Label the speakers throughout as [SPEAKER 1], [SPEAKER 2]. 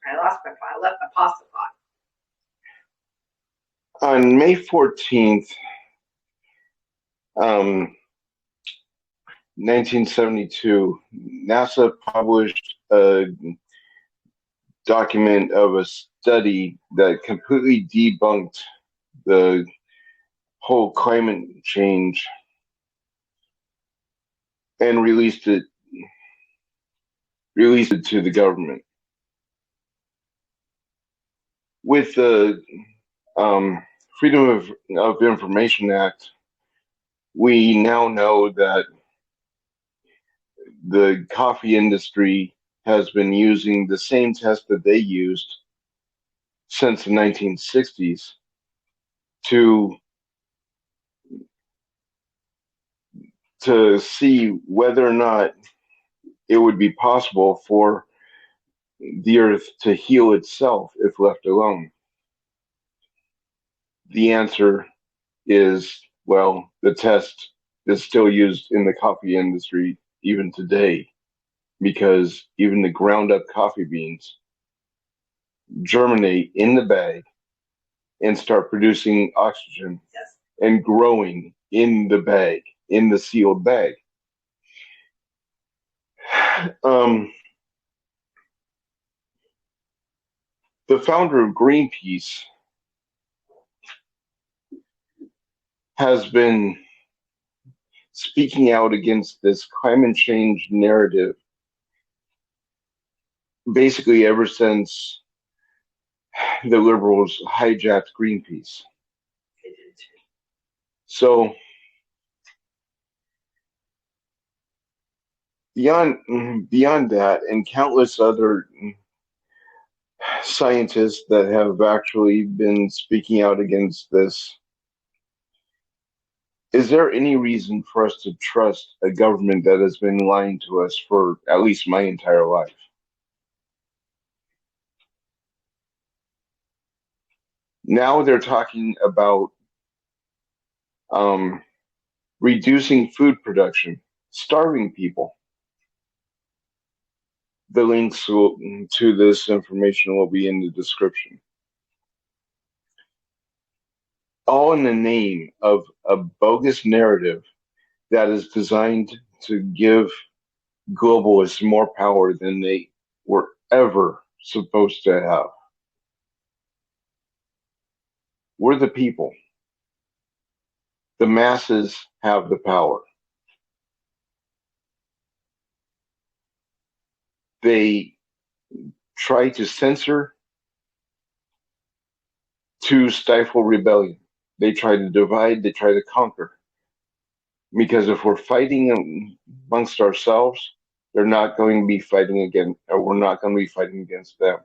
[SPEAKER 1] I lost my thought. I left my pasta thought.
[SPEAKER 2] On May 14th, 1972, NASA published a document of a study that completely debunked the whole climate change and released it to the government. With the um, Freedom of Information Act, we now know that the coffee industry has been using the same test that they used since the 1960s to see whether or not it would be possible for the earth to heal itself if left alone. The answer is, well, the test is still used in the coffee industry even today because even the ground up coffee beans germinate in the bag and start producing oxygen
[SPEAKER 1] Yes.
[SPEAKER 2] and growing in the bag, in the sealed bag. Um, the founder of Greenpeace has been speaking out against this climate change narrative basically ever since the liberals hijacked Greenpeace.
[SPEAKER 1] They did too.
[SPEAKER 2] So beyond that, and countless other scientists that have actually been speaking out against this, is there any reason for us to trust a government that has been lying to us for at least my entire life? Now they're talking about um, reducing food production, starving people. The links to this information will be in the description. All in the name of a bogus narrative that is designed to give globalists more power than they were ever supposed to have. We're the people. The masses have the power. They try to censor to stifle rebellion. They try to divide, they try to conquer. Because if we're fighting amongst ourselves, they're not going to be fighting again, or we're not going to be fighting against them.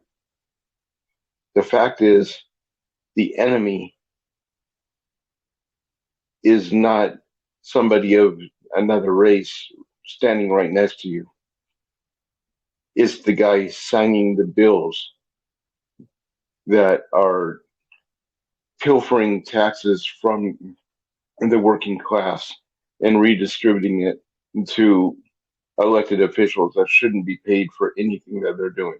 [SPEAKER 2] The fact is, the enemy is not somebody of another race standing right next to you. It's the guy signing the bills that are pilfering taxes from the working class and redistributing it to elected officials that shouldn't be paid for anything that they're doing.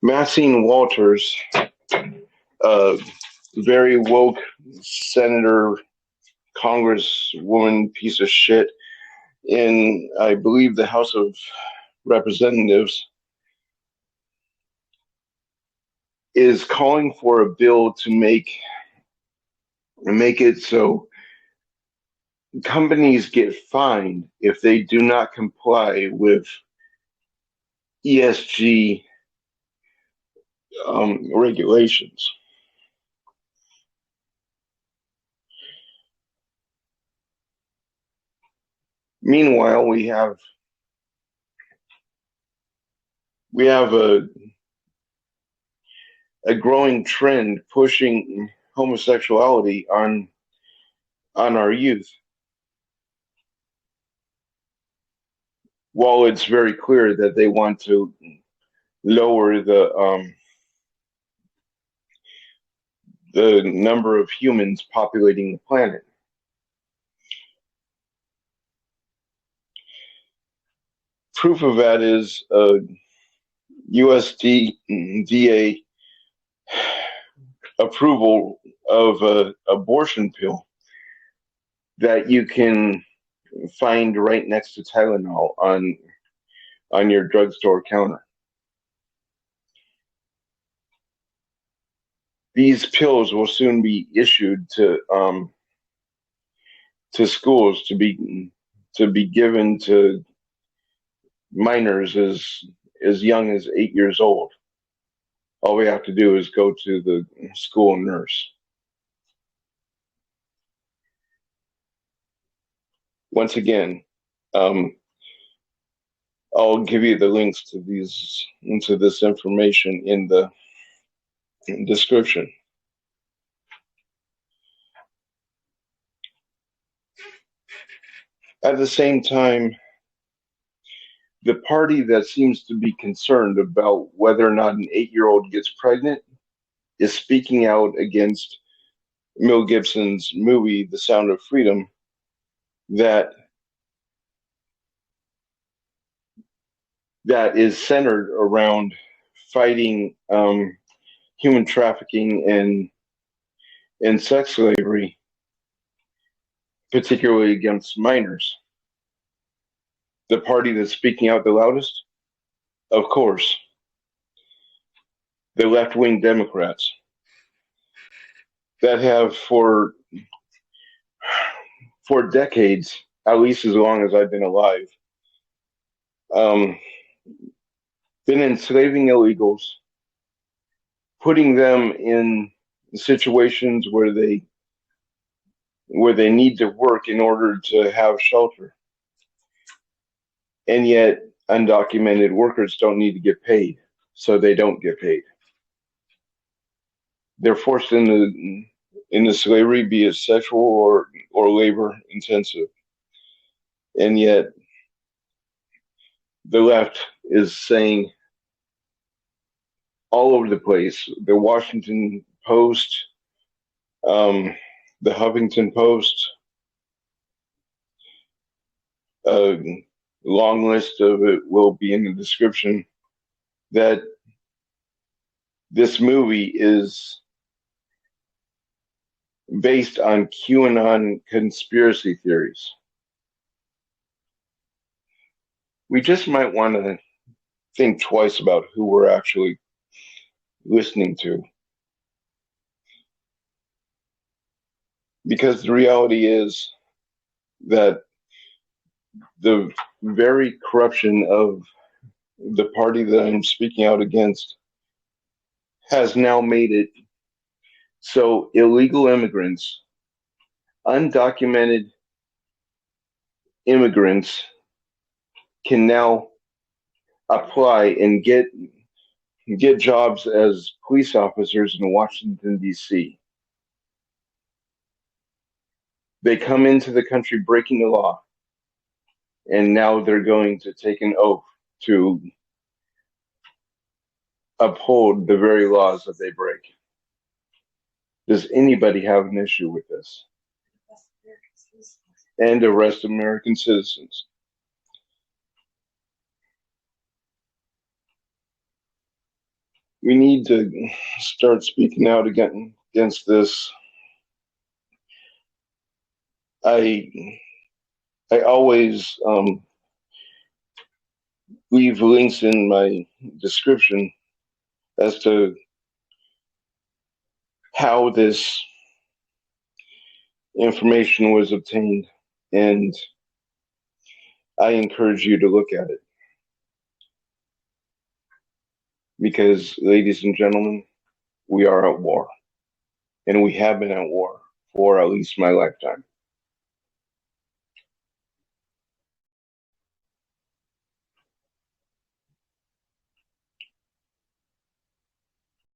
[SPEAKER 2] Maxine Walters, a very woke senator, congresswoman piece of shit in, I believe, the House of Representatives, is calling for a bill to make it so companies get fined if they do not comply with ESG regulations. Meanwhile, we have a growing trend pushing homosexuality on our youth. While it's very clear that they want to lower the number of humans populating the planet. Proof of that is USDA approval of a abortion pill that you can find right next to Tylenol on your drugstore counter. These pills will soon be issued to schools to be given to minors as young as 8 years old. All we have to do is go to the school nurse. Once again, I'll give you the links to this information in the description. At the same time, the party that seems to be concerned about whether or not an 8-year-old gets pregnant is speaking out against Mel Gibson's movie, The Sound of Freedom, that is centered around fighting human trafficking and sex slavery, particularly against minors. The party that's speaking out the loudest, of course, the left-wing Democrats that have for decades, at least as long as I've been alive, been enslaving illegals, putting them in situations where they need to work in order to have shelter. And yet undocumented workers don't need to get paid, so they don't get paid. They're forced into slavery, be it sexual or labor intensive. And yet the left is saying all over the place, the Washington Post, the Huffington Post, a long list of it will be in the description, that this movie is based on QAnon conspiracy theories. We just might want to think twice about who we're actually listening to. Because the reality is that the very corruption of the party that I'm speaking out against has now made it so illegal immigrants, undocumented immigrants, can now apply and get jobs as police officers in Washington, D.C. They come into the country breaking the law, and now they're going to take an oath to uphold the very laws that they break. Does anybody have an issue with this? And arrest American citizens. We need to start speaking out against this. I always leave links in my description as to how this information was obtained, and I encourage you to look at it. Because, ladies and gentlemen, we are at war, and we have been at war for at least my lifetime.